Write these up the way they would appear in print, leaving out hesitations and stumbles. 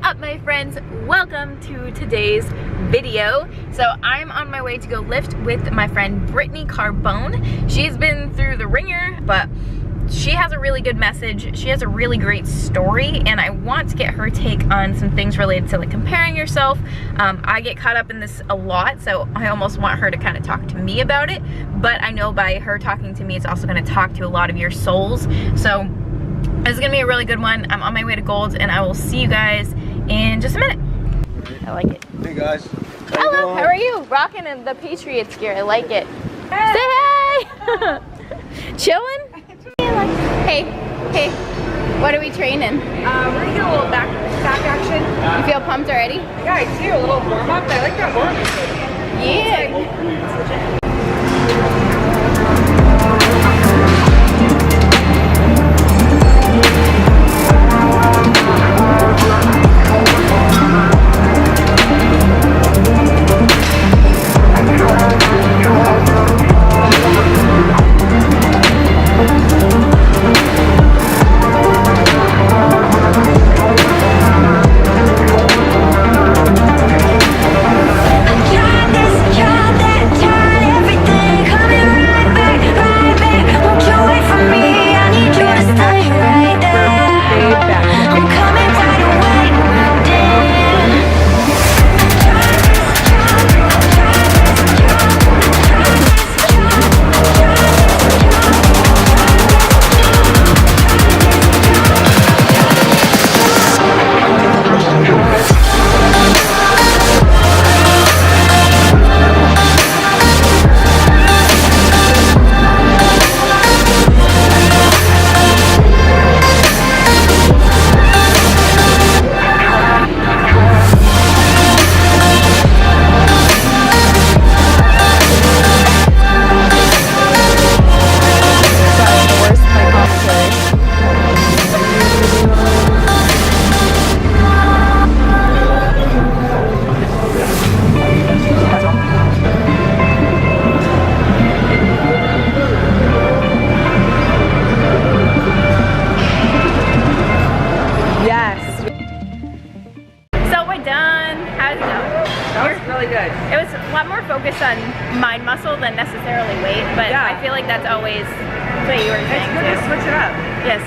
up, my friends? Welcome to today's video. So I'm on my way to go lift with my friend Brittney Carbone. She's been through the ringer, but she has a really good message. She has a really great story, and I want to get her take on some things related to like comparing yourself. I get caught up in this a lot, so I almost want her to kind of talk to me about it, but I know by her talking to me, it's also going to talk to a lot of your souls. So this is gonna be a really good one. I'm on my way to Gold's, and I will see you guys in just a minute. I like it. Hey guys. Hello, how are you? Rocking in the Patriots gear. I like it. Hey. Say hey! Chilling? Hey, hey. What are we training? We're gonna get a little back action. You feel pumped already? Yeah, I do. A little warm up. I like that warm up. Yeah. It was a lot more focused on mind muscle than necessarily weight, but yeah. I feel like that's always what you were saying. It's good to switch it up. Yes.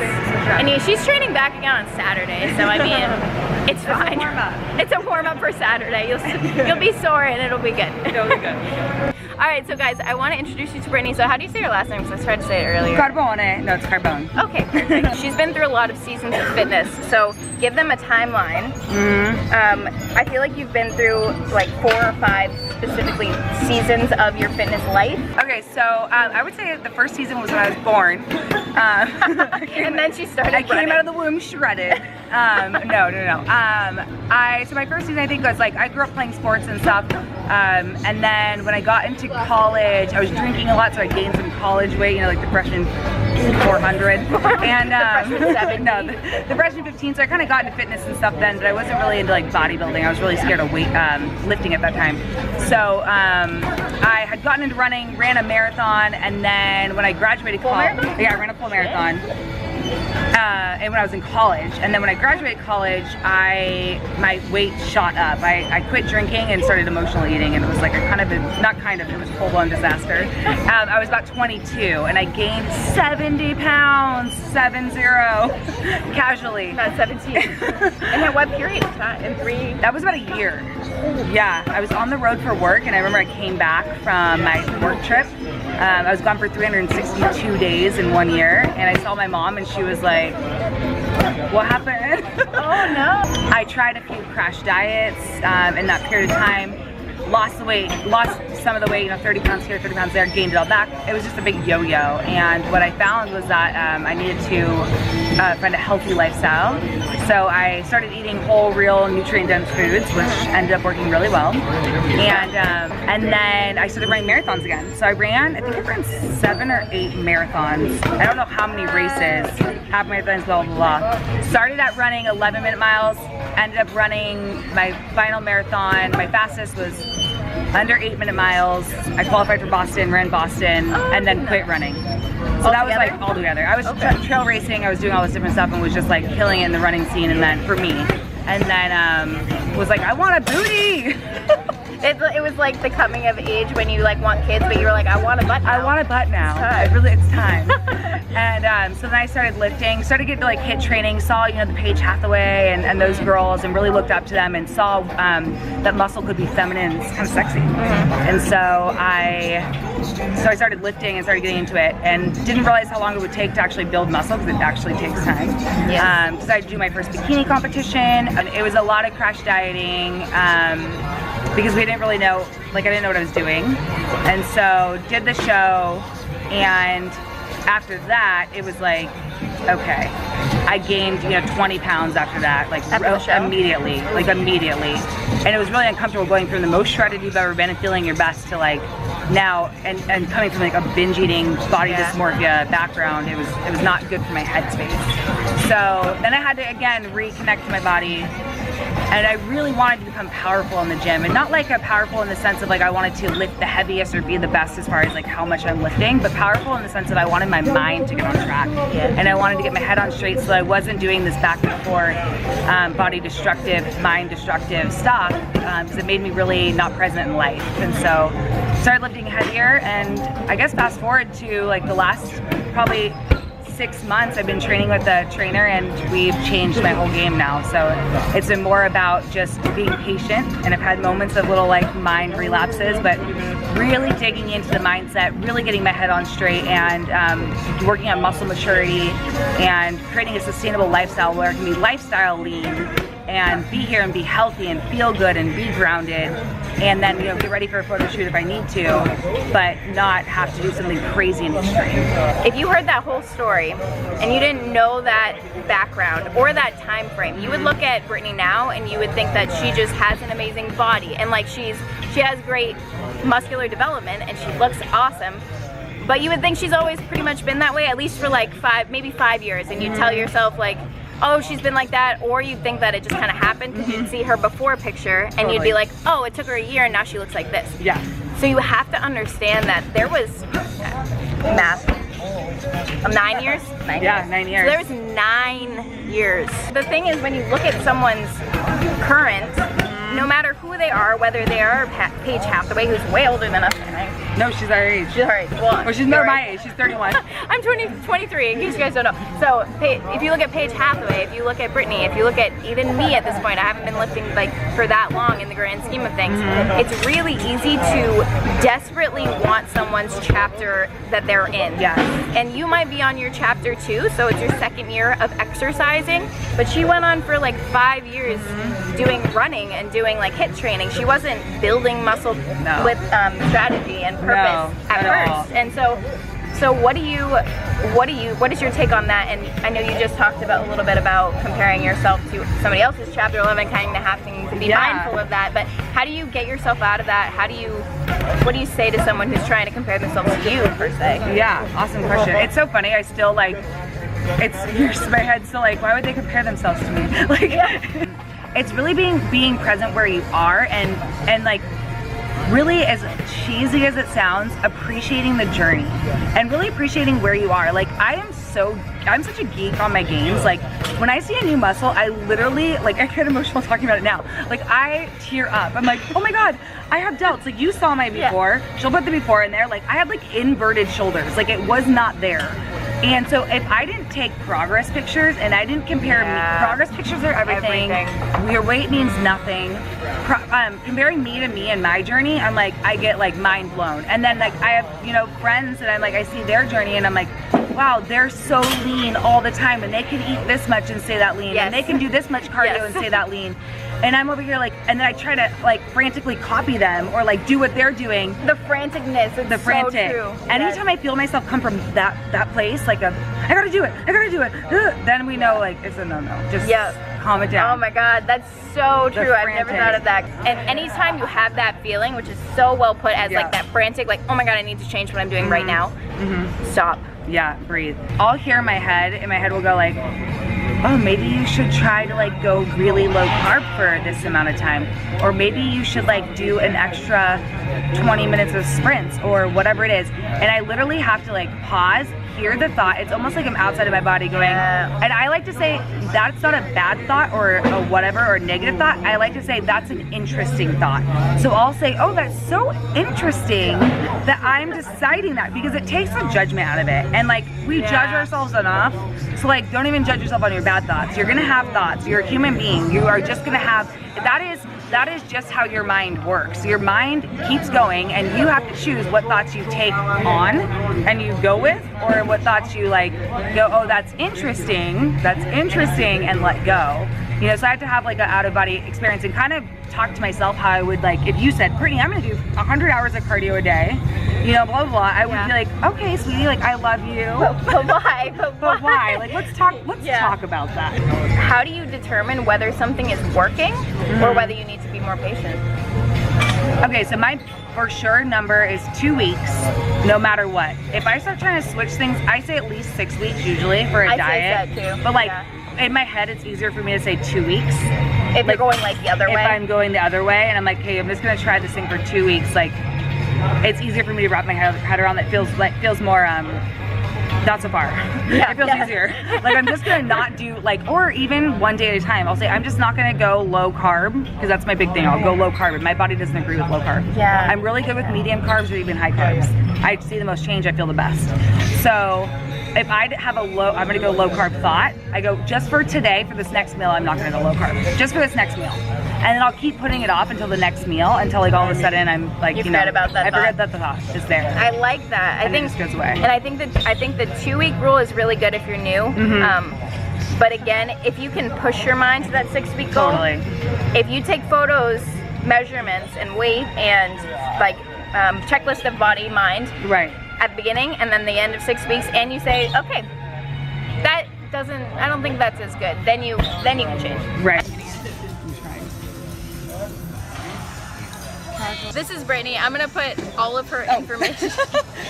And she's training back again on Saturday, so I mean, it's fine. It's a warm-up. It's a warm-up for Saturday. You'll be sore and it'll be good. It'll be good. Alright, so guys, I want to introduce you to Brittney. So how do you say your last name? Because I tried to say it earlier. Carbone. No, it's Carbone. Okay, perfect. She's been through a lot of seasons of fitness, so give them a timeline. I feel like you've been through like 4 or 5 specifically seasons of your fitness life. Okay, so I would say the first season was when I was born. And then she started I came out of the womb shredded. So my first season, I think, was like, I grew up playing sports and stuff. And then when I got into college, I was drinking a lot, so I gained some college weight, you know, like the freshman 400. And the freshman 70. No, the freshman 15, so I kind of got into fitness and stuff then, but I wasn't really into like bodybuilding. I was really scared of weight lifting at that time. So I had gotten into running, ran a marathon, and then when I graduated college, yeah, I ran a full marathon. And when I was in college, and then when I graduated college, my weight shot up. I quit drinking and started emotional eating, and it was like it was a full-blown disaster. I was about 22, and I gained 70 pounds, 70, casually. About 17. And in what period of time? In 3? That was about a year. Yeah, I was on the road for work, and I remember I came back from my work trip. I was gone for 362 days in 1 year, and I saw my mom, and she was like, what happened? Oh no. I tried a few crash diets in that period of time, lost the weight, lost some of the weight, you know, 30 pounds here, 30 pounds there, gained it all back. It was just a big yo-yo, and what I found was that I needed to find a healthy lifestyle. So I started eating whole, real, nutrient-dense foods, which ended up working really well. And then I started running marathons again. So I think I ran 7 or 8 marathons. I don't know how many races, half marathons, blah, blah, blah. Started at running 11-minute miles, ended up running my final marathon. My fastest was under 8-minute miles. I qualified for Boston, ran Boston, and then quit running. So that was all together. I was trail racing, I was doing all this different stuff and was just like killing it in the running scene, and then for me. and then was like, I want a booty. It was like the coming of age when you like want kids, but you were like, I want a butt now. I want a butt now. It's time. And so then I started lifting, started getting to like HIIT training, saw, you know, the Paige Hathaway and those girls, and really looked up to them and saw that muscle could be feminine, it's kind of sexy. And so I started lifting and started getting into it, and didn't realize how long it would take to actually build muscle, because it actually takes time. Decided to do my first bikini competition. It was a lot of crash dieting, because we didn't really know, like I didn't know what I was doing. And so did the show, and after that it was like, okay, I gained, you know, 20 pounds after that, like immediately. And it was really uncomfortable going from the most shredded you've ever been and feeling your best to like now, and coming from like a binge eating body dysmorphia background, it was not good for my headspace. So then I had to again reconnect to my body. And I really wanted to become powerful in the gym, and not like a powerful in the sense of like I wanted to lift the heaviest or be the best as far as like how much I'm lifting, but powerful in the sense that I wanted my mind to get on track. And I wanted to get my head on straight, so I wasn't doing this back and forth body destructive, mind destructive stuff, because it made me really not present in life. And so started lifting heavier, and I guess fast forward to like the last probably 6 months I've been training with a trainer, and we've changed my whole game now. So it's been more about just being patient, and I've had moments of little like mind relapses, but really digging into the mindset, really getting my head on straight, and working on muscle maturity and creating a sustainable lifestyle where it can be lifestyle lean and be here and be healthy and feel good and be grounded, and then, you know, get ready for a photo shoot if I need to, but not have to do something crazy and extreme. If you heard that whole story and you didn't know that background or that time frame, you would look at Brittany now and you would think that she just has an amazing body, and like she has great muscular development and she looks awesome. But you would think she's always pretty much been that way, at least for like maybe 5 years, and you tell yourself like, oh, she's been like that, or you'd think that it just kind of happened because you'd see her before picture and you'd be like, oh, it took her a year and now she looks like this. Yeah. So you have to understand that there was math. 9 years? 9 yeah, years. 9 years. So there was 9 years. The thing is, when you look at someone's current, no matter who they are, whether they are Paige Hathaway, who's way older than us. No, she's our age. She's our age. Well, she's not my age. She's 31. I'm 23, in case you guys don't know. So if you look at Paige Hathaway, if you look at Brittany, if you look at even me at this point, I haven't been lifting like for that long in the grand scheme of things. It's really easy to desperately want someone's chapter that they're in. Yeah. And you might be on your chapter too, so it's your second year of exercising, but she went on for like 5 years doing running and doing like HIIT training. She wasn't building muscle with strategy and purpose at first. And so what is your take on that? And I know you just talked about a little bit about comparing yourself to somebody else's chapter 11, kind of having to be mindful of that, but how do you get yourself out of that? What do you say to someone who's trying to compare themselves to you, per se? Yeah, awesome question. It's so funny, I still like, my head's still like, why would they compare themselves to me? Like, it's really being present where you are, and like, really, as cheesy as it sounds, appreciating the journey and really appreciating where you are. Like, I'm such a geek on my gains. Like, when I see a new muscle, I literally, like, I get emotional talking about it now. Like, I tear up. I'm like, oh my God, I have delts. Like, you saw my before. She'll put the before in there. Like, I had like inverted shoulders. Like, it was not there. And so if I didn't take progress pictures and I didn't compare progress pictures are everything. Your weight means nothing. Comparing me to me and my journey, I'm like, I get like mind blown. And then like I have, you know, friends and I'm like, I see their journey and I'm like, wow, they're so lean all the time and they can eat this much and stay that lean. And they can do this much cardio and stay that lean. And I'm over here like, and then I try to like frantically copy them or like do what they're doing. The franticness, it's the frantic. So true. Anytime I feel myself come from that place, like I gotta do it, then we know like it's a no-no. Just calm it down. Oh my God, that's so true. I've never thought of that. And anytime you have that feeling, which is so well put as like that frantic, like, oh my God, I need to change what I'm doing right now. Stop. Yeah, breathe. I'll hear in my head will go like, oh, maybe you should try to like go really low carb for this amount of time, or maybe you should like do an extra 20 minutes of sprints or whatever it is. And I literally have to like pause, hear the thought, it's almost like I'm outside of my body going, and I like to say that's not a bad thought or a whatever or a negative thought. I like to say that's an interesting thought. So I'll say, oh, that's so interesting that I'm deciding that, because it takes the judgment out of it. And like, we judge ourselves enough. So like, don't even judge yourself on your bad thoughts. You're gonna have thoughts. You're a human being. You are just gonna have, that is just how your mind works. Your mind keeps going, and you have to choose what thoughts you take on and you go with, or what thoughts you like go, oh, that's interesting, and let go. You know, so I have to have like an out-of-body experience and kind of talk to myself how I would, like, if you said, Brittany, I'm gonna do 100 hours of cardio a day, you know, blah, blah, blah, I would be like, okay, sweetie, like, I love you. But why? But why? Like, let's talk about that. How do you determine whether something is working or whether you need to be more patient? Okay, so my for sure number is 2 weeks, no matter what. If I start trying to switch things, I say at least 6 weeks usually for a diet. Say that too. But like, in my head, it's easier for me to say 2 weeks. If you're going like the other way? If I'm going the other way and I'm like, hey, I'm just gonna try this thing for 2 weeks, like, it's easier for me to wrap my head around. That feels more, not so far. It feels easier. Like, I'm just gonna not do, like, or even one day at a time. I'll say, I'm just not gonna go low carb, because that's my big thing. I'll go low carb, and my body doesn't agree with low carb. I'm really good with medium carbs or even high carbs. I see the most change, I feel the best. So, if I have a low, I'm gonna go low carb thought, I go, just for today, for this next meal, I'm not gonna go low carb. Just for this next meal. And then I'll keep putting it off until the next meal, until like all of a sudden I'm like, you know, I forget that the thought is there. I like that. I think it just goes away. And I think the 2 week rule is really good if you're new. But again, if you can push your mind to that 6 week goal, if you take photos, measurements, and weight, and like checklist of body, mind, at the beginning, and then the end of 6 weeks, and you say, okay, that doesn't, I don't think that's as good, then you can change. Right. This is Brittany. I'm gonna put all of her information.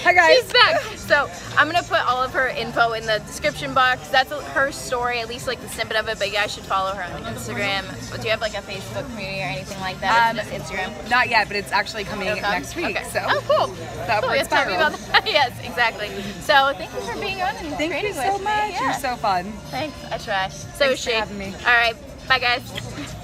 Hi guys. She's back. So I'm gonna put all of her info in the description box. That's her story, at least like the snippet of it. But you guys should follow her on Instagram. Do you have like a Facebook community or anything like that? Or just Instagram? Not yet, but it's actually coming next week. Okay. So. Oh, cool. That Yes, tell me about that. Yes, exactly. So thank you for being on and Thank you so much. You're so fun. Thanks. I try. So Thanks is she. for having me. All right. Bye, guys.